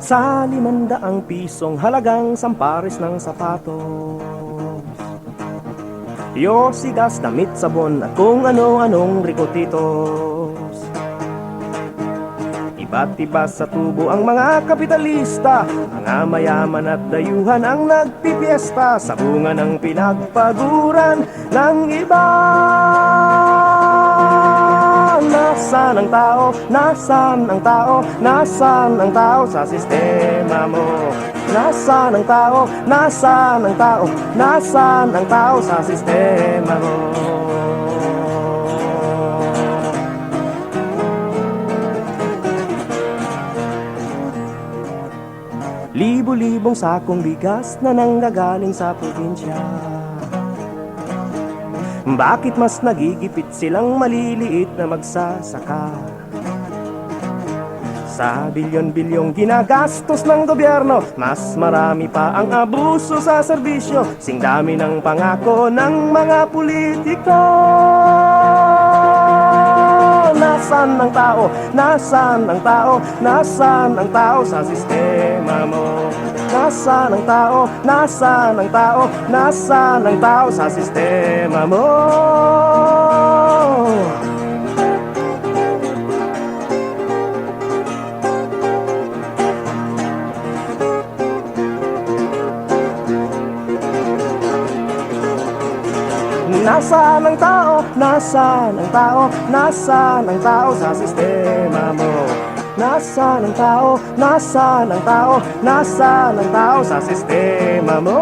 sa 500 pisong halagang sampares ng sapatos. Yosigas, damit, sabon at kung ano-anong rikotitos. Iba't iba sa tubo ang mga kapitalista, mga mayaman at dayuhan ang nagpipiesta sa bunga ng pinagpaguran ng iba. Nasaan ang tao? Nasaan ang tao? Nasaan ang tao sa sistema mo? Nasaan ang tao? Nasaan ang tao? Nasaan ang tao sa sistema mo? Libo-libong sakong bigas na nanggagaling sa probinsya. Bakit mas nagigipit silang maliliit na magsasaka? Sa bilyon-bilyong ginagastos ng gobyerno, mas marami pa ang abuso sa serbisyo. Sing dami ng pangako ng mga politiko. Nasaan ang tao? Nasaan ang tao? Nasaan ang tao sa sistema mo? Nasaan ang tao? Nasaan ang tao? Nasaan ang tao sa sistema mo? Nasaan ang tao? Nasaan ang tao? Nasaan ang tao sa sistema mo? Nasaan ang tao? Nasaan ang tao? Nasaan ang tao sa sistema mo?